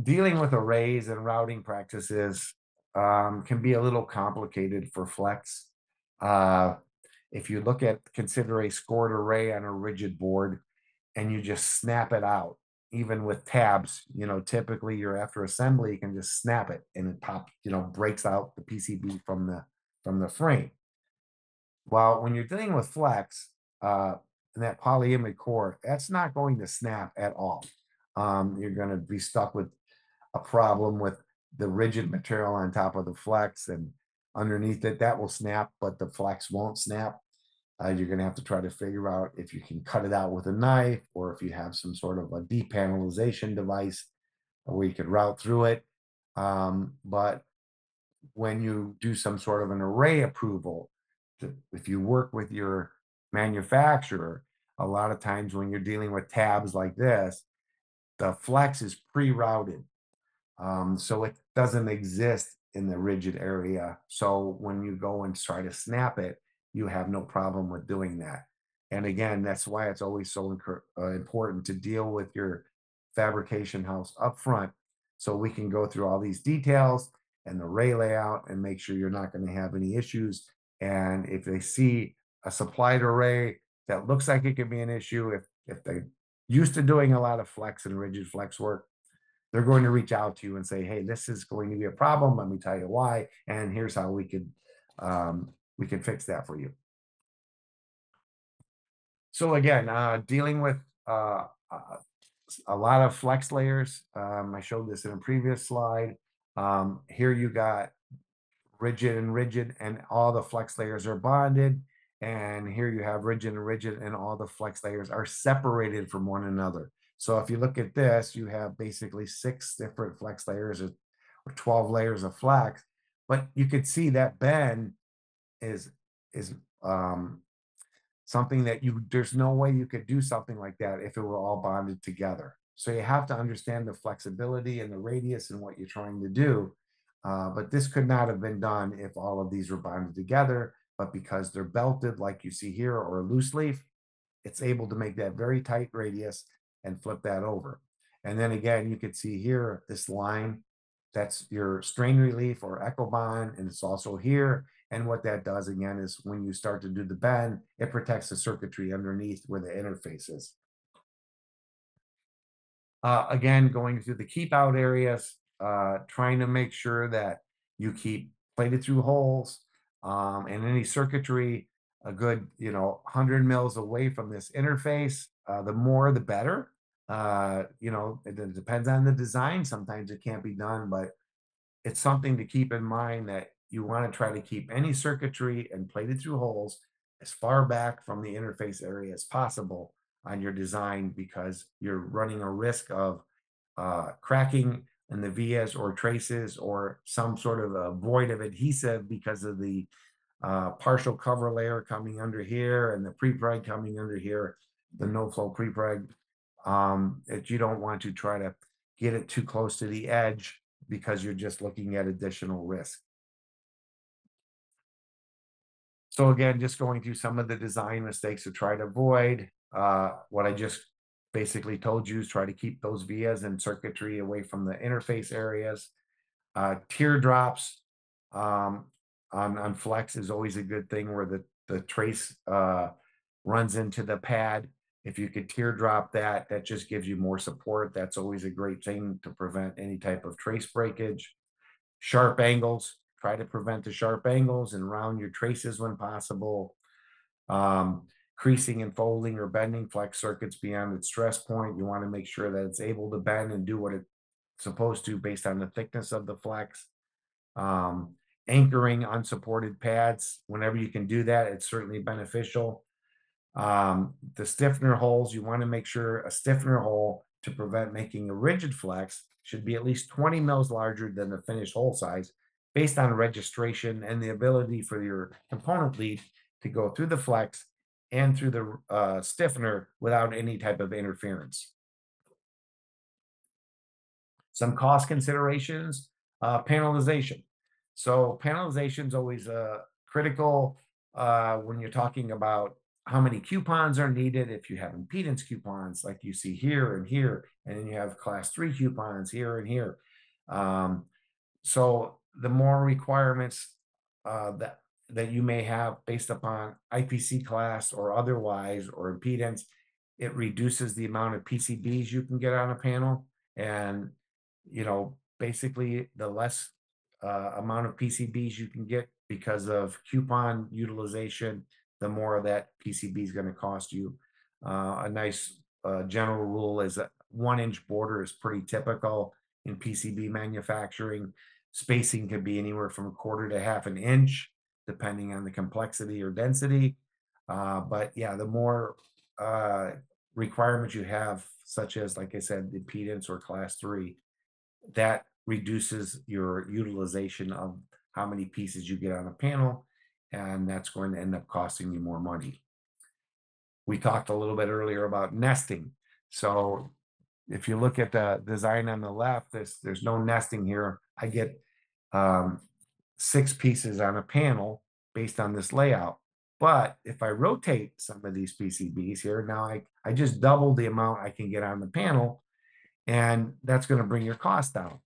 [SPEAKER 2] dealing with arrays and routing practices can be a little complicated for flex. if you consider a scored array on a rigid board and you just snap it out, even with tabs, typically you're after assembly, you can just snap it and it pops, breaks out the PCB from the frame. Well, when you're dealing with flex, and that polyimide core, that's not going to snap at all. You're going to be stuck with a problem with the rigid material on top of the flex, and underneath it, that will snap, but the flex won't snap. You're going to have to try to figure out if you can cut it out with a knife, or if you have some sort of a depanelization device where you could route through it. But when you do some sort of an array approval, if you work with your manufacturer, a lot of times when you're dealing with tabs like this, the flex is pre-routed. So it doesn't exist in the rigid area. So when you go and try to snap it, you have no problem with doing that. And again, that's why it's always so important to deal with your fabrication house up front, so we can go through all these details and the array layout and make sure you're not going to have any issues. And if they see a supplied array that looks like it could be an issue, if they're used to doing a lot of flex and rigid flex work, they're going to reach out to you and say, hey, this is going to be a problem. Let me tell you why. And here's how we could fix that for you. So again, dealing with a lot of flex layers. I showed this in a previous slide. Here you got rigid and all the flex layers are bonded. And here you have rigid and all the flex layers are separated from one another. So if you look at this, you have basically 6 different flex layers or 12 layers of flex, but you could see that bend is something that there's no way you could do something like that if it were all bonded together. So you have to understand the flexibility and the radius and what you're trying to do. But this could not have been done if all of these were bonded together, but because they're belted like you see here, or a loose leaf, it's able to make that very tight radius and flip that over. And then again, you could see here, this line, that's your strain relief or echo bond, and it's also here. And what that does again is when you start to do the bend, it protects the circuitry underneath where the interface is. Again, going through the keep out areas, trying to make sure that you keep plated through holes, and any circuitry a good 100 mils away from this interface. The more the better. It depends on the design. Sometimes it can't be done, but it's something to keep in mind that you want to try to keep any circuitry and plated through holes as far back from the interface area as possible on your design, because you're running a risk of cracking in the vias or traces, or some sort of a void of adhesive because of the partial cover layer coming under here and the pre-preg coming under here, the no-flow pre-preg, that you don't want to try to get it too close to the edge, because you're just looking at additional risk. So again, just going through some of the design mistakes to try to avoid. What I just basically told you is try to keep those vias and circuitry away from the interface areas. Teardrops on flex is always a good thing, where the trace runs into the pad. If you could teardrop that, that just gives you more support. That's always a great thing to prevent any type of trace breakage. Sharp angles, try to prevent the sharp angles and round your traces when possible. Creasing and folding or bending flex circuits beyond its stress point. You want to make sure that it's able to bend and do what it's supposed to based on the thickness of the flex. Anchoring unsupported pads, whenever you can do that, it's certainly beneficial. The stiffener holes, you want to make sure a stiffener hole, to prevent making a rigid flex, should be at least 20 mils larger than the finished hole size, based on registration and the ability for your component lead to go through the flex and through the stiffener without any type of interference. Some cost considerations, panelization. So panelization is always critical when you're talking about how many coupons are needed. If you have impedance coupons like you see here and here, and then you have class 3 coupons here and here. So the more requirements that that you may have based upon IPC class or otherwise, or impedance. It reduces the amount of PCBs you can get on a panel. And, basically the less amount of PCBs you can get because of coupon utilization, the more of that PCB is going to cost you. A nice general rule is that 1 inch border is pretty typical in PCB manufacturing. Spacing could be anywhere from 1/4 to 1/2 an inch, depending on the complexity or density. But yeah, the more requirements you have, such as, like I said, impedance or class 3, that reduces your utilization of how many pieces you get on a panel, and that's going to end up costing you more money. We talked a little bit earlier about nesting. So if you look at the design on the left, there's no nesting here. I get 6 pieces on a panel based on this layout. But if I rotate some of these PCBs here, now I just double the amount I can get on the panel, and that's going to bring your cost down.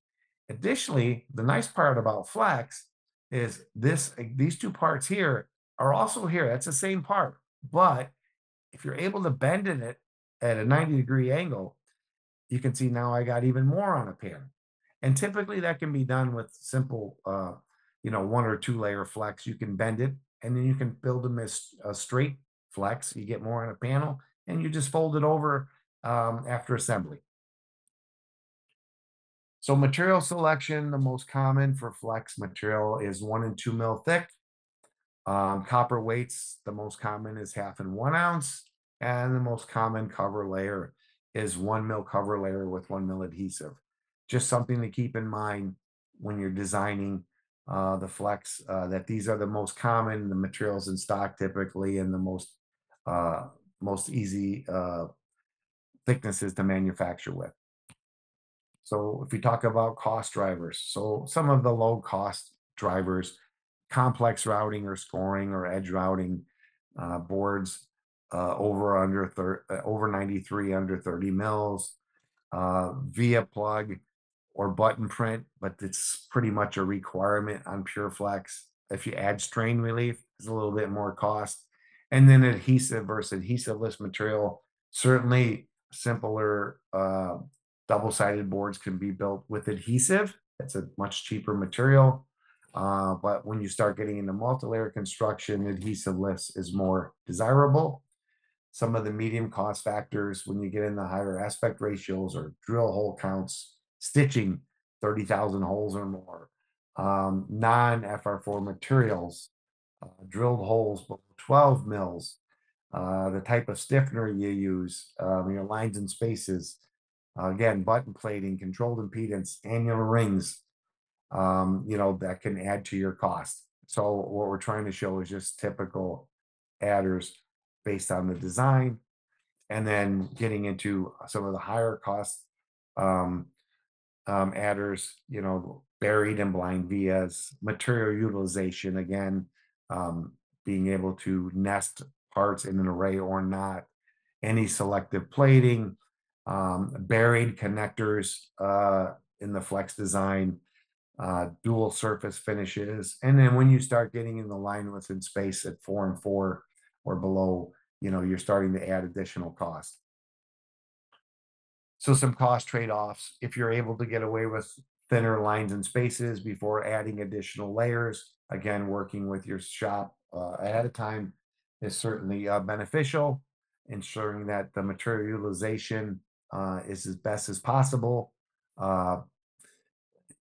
[SPEAKER 2] Additionally, the nice part about flex is these 2 parts here are also here. That's the same part. But if you're able to bend it at a 90-degree angle, you can see now I got even more on a panel. And typically that can be done with simple, 1 or 2 layer flex. You can bend it, and then you can build them as a straight flex. You get more on a panel, and you just fold it over after assembly. So material selection, the most common for flex material is 1 and 2 mil thick. Copper weights, the most common is 1/2 and 1 ounce. And the most common cover layer is 1 mil cover layer with 1 mil adhesive. Just something to keep in mind when you're designing the flex, that these are the most common, the materials in stock typically, and the most easy thicknesses to manufacture with. So if we talk about cost drivers, so some of the low cost drivers, complex routing or scoring or edge routing, boards over 93 under 30 mils, via plug or button print, but it's pretty much a requirement on Pure Flex. If you add strain relief, it's a little bit more cost. And then adhesive versus adhesiveless material, certainly simpler double-sided boards can be built with adhesive. It's a much cheaper material. But when you start getting into multi-layer construction, adhesiveless is more desirable. Some of the medium cost factors when you get into higher aspect ratios or drill hole counts, stitching 30,000 holes or more, non-FR4 materials, drilled holes below 12 mils, the type of stiffener you use, your lines and spaces, again, button plating, controlled impedance, annular rings, that can add to your cost. So what we're trying to show is just typical adders based on the design, and then getting into some of the higher cost adders, buried and blind vias, material utilization, again, being able to nest parts in an array or not, any selective plating, buried connectors in the flex design, dual surface finishes. And then when you start getting in the line within space at 4 and 4 or below, you're starting to add additional cost. So some cost trade-offs. If you're able to get away with thinner lines and spaces before adding additional layers, again, working with your shop ahead of time is certainly beneficial, ensuring that the material utilization is as best as possible.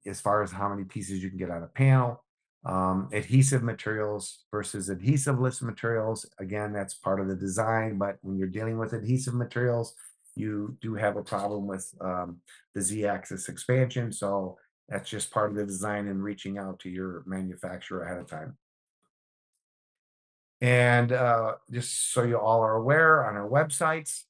[SPEAKER 2] As far as how many pieces you can get on a panel. Adhesive materials versus adhesiveless materials. Again, that's part of the design, but when you're dealing with adhesive materials, you do have a problem with the Z-axis expansion. So that's just part of the design and reaching out to your manufacturer ahead of time. And just so you all are aware, on our websites,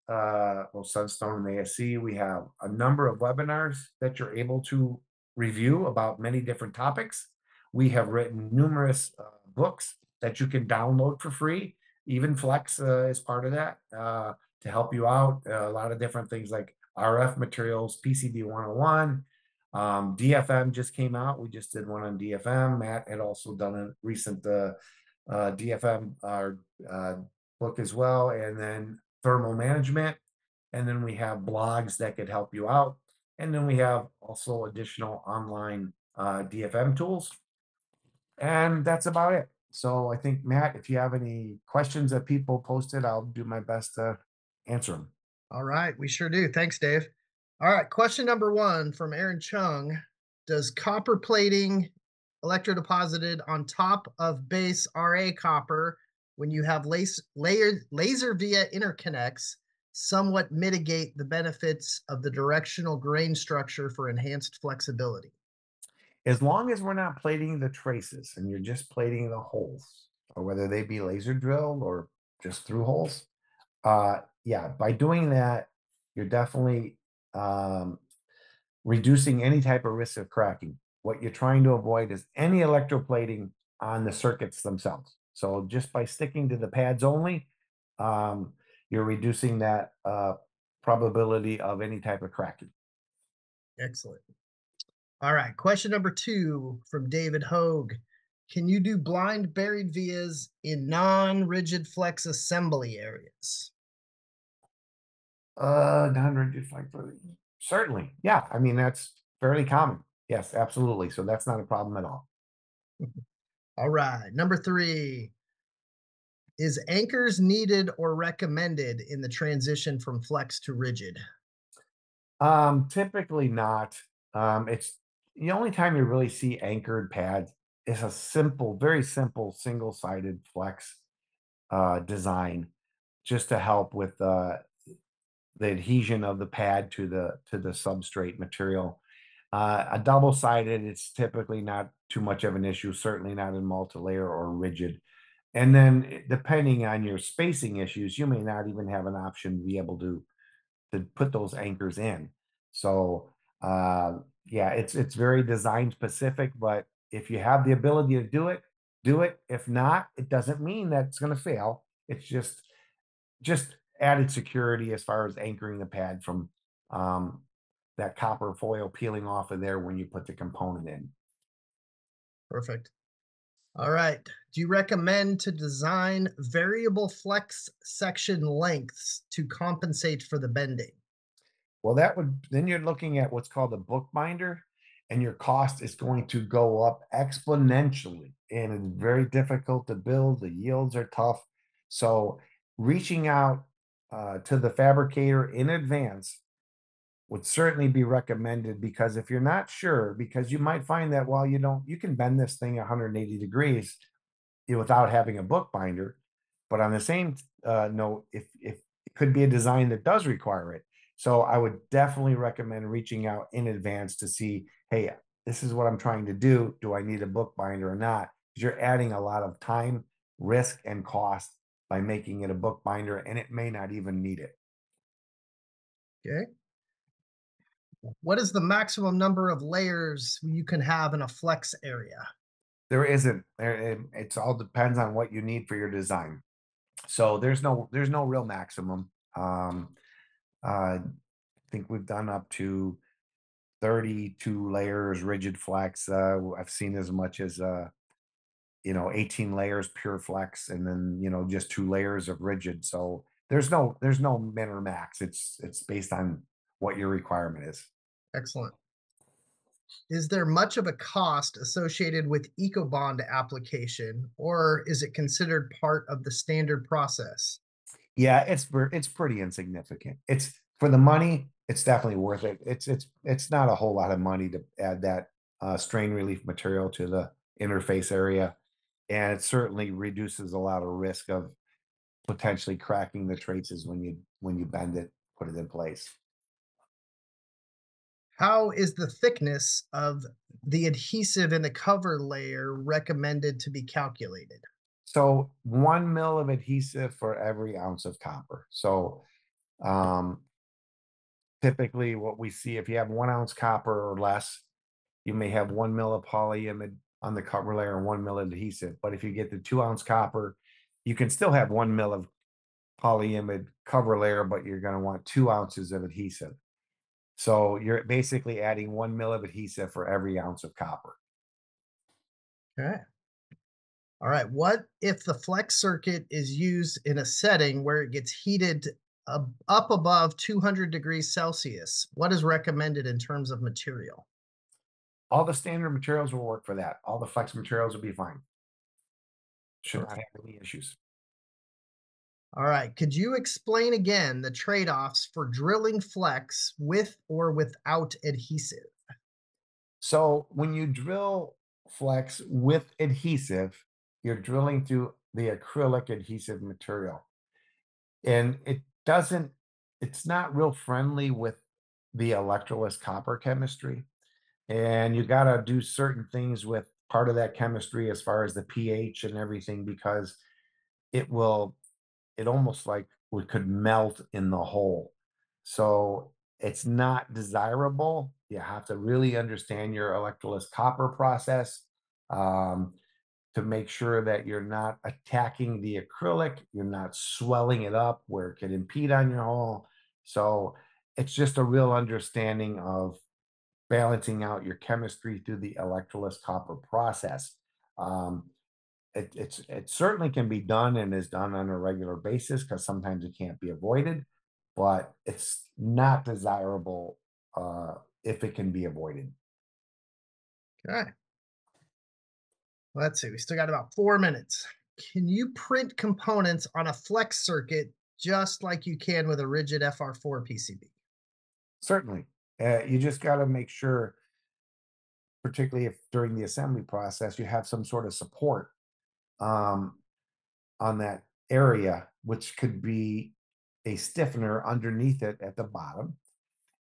[SPEAKER 2] both Sunstone and ASC, we have a number of webinars that you're able to review about many different topics. We have written numerous books that you can download for free. Even Flex is part of that to help you out. A lot of different things like RF materials, PCB 101. DFM just came out. We just did one on DFM. Matt had also done a recent DFM book as well, and then thermal management. And then we have blogs that could help you out. And then we have also additional online DFM tools. And that's about it. So I think, Matt, if you have any questions that people posted, I'll do my best to answer them.
[SPEAKER 1] All right, we sure do. Thanks, Dave. All right, question number one from Aaron Chung. Does copper plating electrodeposited on top of base RA copper when you have laser via interconnects somewhat mitigate the benefits of the directional grain structure for enhanced flexibility?
[SPEAKER 2] As long as we're not plating the traces and you're just plating the holes, or whether they be laser drilled or just through holes, yeah, by doing that, you're definitely reducing any type of risk of cracking. What you're trying to avoid is any electroplating on the circuits themselves. So just by sticking to the pads only, um, you're reducing that probability of any type of cracking.
[SPEAKER 1] Excellent. All right, question number two from David Hogue. Can you do blind buried vias in non-rigid flex assembly areas?
[SPEAKER 2] Non-rigid flight for certainly. Yeah, I mean that's fairly common. Yes, absolutely. So that's not a problem at all.
[SPEAKER 1] All right, number three. Is anchors needed or recommended in the transition from flex to rigid?
[SPEAKER 2] Typically not. It's the only time you really see anchored pads is a simple, very simple single-sided flex design just to help with the adhesion of the pad to the substrate material. A double-sided, it's typically not too much of an issue, certainly not in multi-layer or rigid. And then depending on your spacing issues, you may not even have an option to be able to put those anchors in. So yeah, it's very design specific, but if you have the ability to do it, do it. If not, it doesn't mean that it's going to fail. It's just added security as far as anchoring the pad from um, that copper foil peeling off of there when you put the component in.
[SPEAKER 1] Perfect. All right. Do you recommend to design variable flex section lengths to compensate for the bending?
[SPEAKER 2] Well, that would then you're looking at what's called a bookbinder, and your cost is going to go up exponentially, and it's very difficult to build. The yields are tough. So reaching out to the fabricator in advance would certainly be recommended because if you're not sure, because you might find that while you can bend this thing 180 degrees without having a bookbinder. But on the same note, if it could be a design that does require it. So I would definitely recommend reaching out in advance to see, hey, this is what I'm trying to do. Do I need a bookbinder or not? Because you're adding a lot of time, risk, and cost by making it a bookbinder, and it may not even need it.
[SPEAKER 1] Okay. What is the maximum number of layers you can have in a flex area?
[SPEAKER 2] There isn't. It's all depends on what you need for your design. So there's no real maximum. I think we've done up to 32 layers rigid flex. I've seen as much as 18 layers pure flex, and then just 2 layers of rigid. So there's no min or max. It's based on what your requirement is.
[SPEAKER 1] Excellent. Is there much of a cost associated with EcoBond application, or is it considered part of the standard process?
[SPEAKER 2] Yeah, it's pretty insignificant. It's for the money, it's definitely worth it. It's not a whole lot of money to add that strain relief material to the interface area, and it certainly reduces a lot of risk of potentially cracking the traces when you bend it, put it in place.
[SPEAKER 1] How is the thickness of the adhesive in the cover layer recommended to be calculated?
[SPEAKER 2] So 1 mil of adhesive for every ounce of copper. So um, typically, what we see if you have 1 ounce copper or less, you may have 1 mil of polyimide on the cover layer and 1 mil of adhesive. But if you get the 2 ounce copper, you can still have 1 mil of polyimide cover layer, but you're going to want 2 ounces of adhesive. So you're basically adding 1 mil of adhesive for every ounce of copper.
[SPEAKER 1] Okay. All right. What if the flex circuit is used in a setting where it gets heated up above 200 degrees Celsius? What is recommended in terms of material?
[SPEAKER 2] All the standard materials will work for that. All the flex materials will be fine. Should not
[SPEAKER 1] Perfect.
[SPEAKER 2] have any issues.
[SPEAKER 1] All right. Could you explain again the trade offs for drilling flex with or without adhesive?
[SPEAKER 2] So when you drill flex with adhesive, you're drilling through the acrylic adhesive material. And it's not real friendly with the electroless copper chemistry. And you got to do certain things with part of that chemistry as far as the pH and everything, because it will it almost like we could melt in the hole. So it's not desirable. You have to really understand your electroless copper process, um, to make sure that you're not attacking the acrylic, you're not swelling it up where it could impede on your hole. So it's just a real understanding of balancing out your chemistry through the electroless copper process. Um, it certainly can be done and is done on a regular basis because sometimes it can't be avoided, but it's not desirable if it can be avoided.
[SPEAKER 1] Okay. Let's see. We still got about 4 minutes. Can you print components on a flex circuit just like you can with a rigid FR4 PCB?
[SPEAKER 2] Certainly, you just got to make sure, particularly if during the assembly process you have some sort of support um, on that area, which could be a stiffener underneath it at the bottom.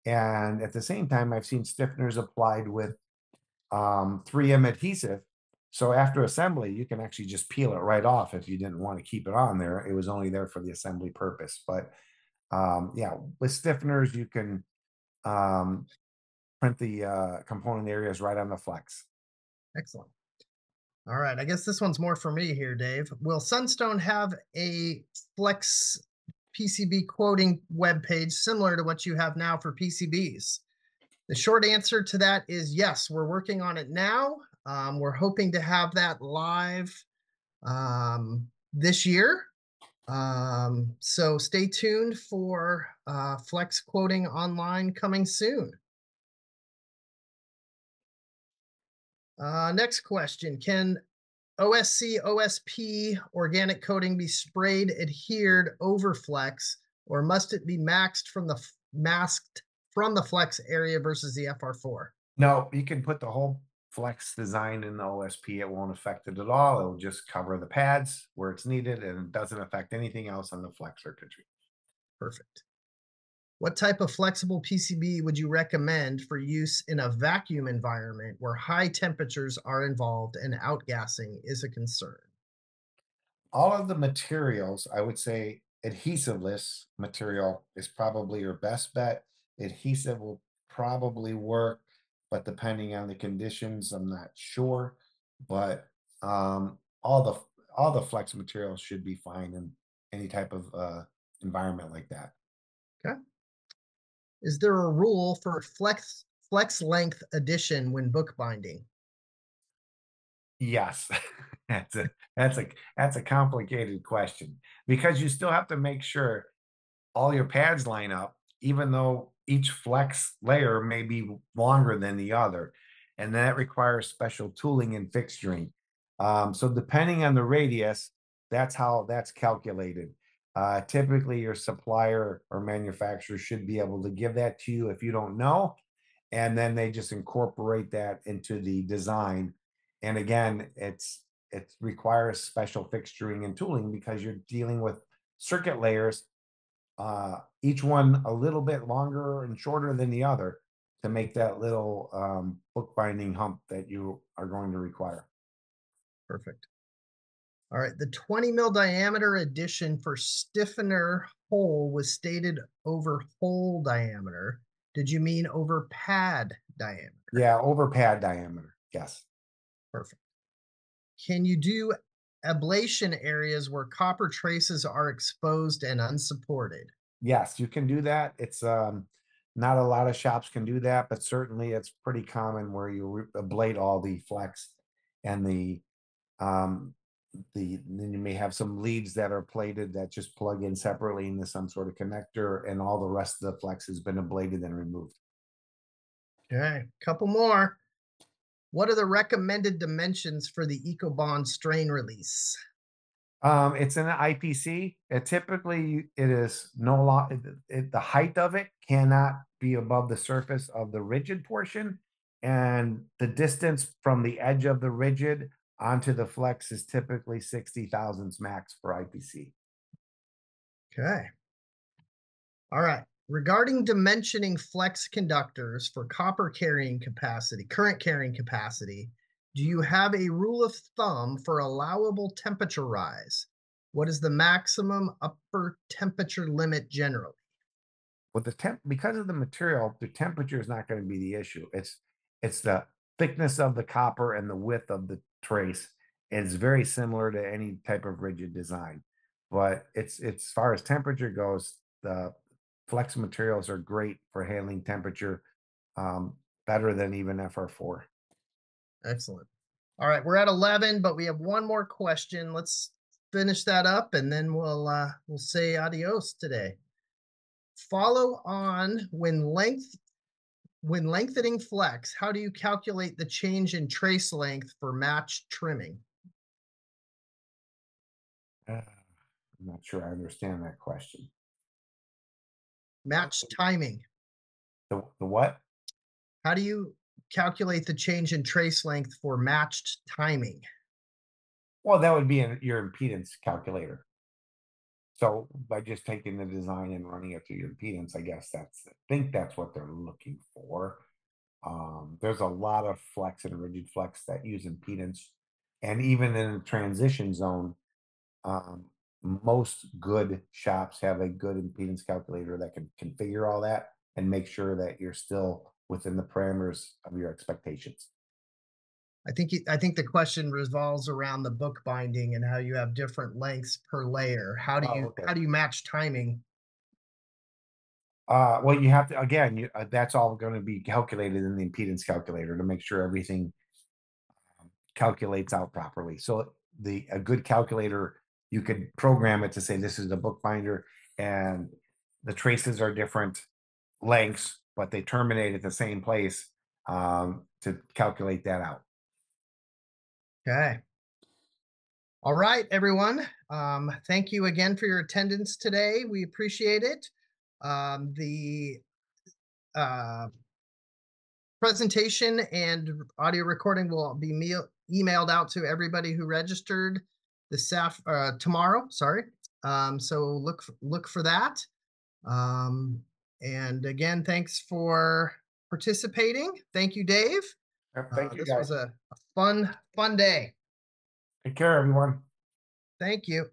[SPEAKER 2] And at the same time, I've seen stiffeners applied with 3M adhesive. So after assembly, you can actually just peel it right off if you didn't want to keep it on there. It was only there for the assembly purpose. But yeah, with stiffeners, you can um, print the component areas right on the flex.
[SPEAKER 1] Excellent. All right. I guess this one's more for me here, Dave. Will Sunstone have a flex PCB quoting web page similar to what you have now for PCBs? The short answer to that is yes. We're working on it now. We're hoping to have that live this year. So stay tuned for Flex Quoting Online coming soon. Next question. Can OSC, OSP organic coating be sprayed, adhered over Flex, or must it be masked from the Flex area versus the FR4?
[SPEAKER 2] No, you can put the whole flex design in the OSP. It won't affect it at all. It'll just cover the pads where it's needed and it doesn't affect anything else on the flex circuitry.
[SPEAKER 1] Perfect. What type of flexible PCB would you recommend for use in a vacuum environment where high temperatures are involved and outgassing is a concern?
[SPEAKER 2] All of the materials, I would say adhesiveless material is probably your best bet. Adhesive will probably work, but depending on the conditions, I'm not sure. But all the flex materials should be fine in any type of environment like that.
[SPEAKER 1] Okay. Is there a rule for flex length addition when bookbinding?
[SPEAKER 2] Yes. That's a complicated question because you still have to make sure all your pads line up, even though each flex layer may be longer than the other. And that requires special tooling and fixturing. So depending on the radius, that's how that's calculated. Typically, your supplier or manufacturer should be able to give that to you if you don't know. And then they just incorporate that into the design. And again, it requires special fixturing and tooling because you're dealing with circuit layers, each one a little bit longer and shorter than the other to make that little bookbinding hump that you are going to require.
[SPEAKER 1] Perfect. All right. The 20 mil diameter addition for stiffener hole was stated over hole diameter. Did you mean over pad diameter?
[SPEAKER 2] Yeah, over pad diameter. Yes.
[SPEAKER 1] Perfect. Can you do ablation areas where copper traces are exposed and unsupported?
[SPEAKER 2] Yes, you can do that. It's not a lot of shops can do that, but certainly it's pretty common where you ablate all the flex and the um, then you may have some leads that are plated that just plug in separately into some sort of connector, and all the rest of the flex has been ablated and removed.
[SPEAKER 1] Okay, couple more. What are the recommended dimensions for the EcoBond strain release?
[SPEAKER 2] It's an IPC. It is no lot. The height of it cannot be above the surface of the rigid portion, and the distance from the edge of the rigid onto the flex is typically 60 thousandths max for IPC.
[SPEAKER 1] Okay. All right. Regarding dimensioning flex conductors for copper carrying capacity, current carrying capacity, do you have a rule of thumb for allowable temperature rise? What is the maximum upper temperature limit generally?
[SPEAKER 2] With the temp, because of the material, the temperature is not going to be the issue. It's the thickness of the copper and the width of the trace. It's very similar to any type of rigid design, but it's as far as temperature goes, the flex materials are great for handling temperature, better than even FR4.
[SPEAKER 1] Excellent. All right, we're at 11, but we have one more question. Let's finish that up and then we'll say adios today. Follow on when lengthening flex, how do you calculate the change in trace length for matched trimming?
[SPEAKER 2] I'm not sure I understand that question.
[SPEAKER 1] Matched timing.
[SPEAKER 2] The what?
[SPEAKER 1] How do you calculate the change in trace length for matched timing?
[SPEAKER 2] Well, that would be your impedance calculator. So by just taking the design and running it through your impedance, I think that's what they're looking for. There's a lot of flex and rigid flex that use impedance, and even in the transition zone, most good shops have a good impedance calculator that can configure all that and make sure that you're still within the parameters of your expectations.
[SPEAKER 1] I think the question revolves around the book binding and how you have different lengths per layer. How do
[SPEAKER 2] Oh,
[SPEAKER 1] you
[SPEAKER 2] okay.
[SPEAKER 1] how do you match timing?
[SPEAKER 2] Well, you have to again. That's all going to be calculated in the impedance calculator to make sure everything calculates out properly. So a good calculator, you could program it to say this is the bookbinder, and the traces are different lengths, but they terminate at the same place, to calculate that out.
[SPEAKER 1] Okay. All right, everyone. Thank you again for your attendance today. We appreciate it. The presentation and audio recording will be emailed out to everybody who registered tomorrow. Sorry. So look for that. And again, thanks for participating. Thank you, Dave.
[SPEAKER 2] Thank you,
[SPEAKER 1] This was
[SPEAKER 2] guys.
[SPEAKER 1] a fun day.
[SPEAKER 2] Take care, everyone.
[SPEAKER 1] Thank you.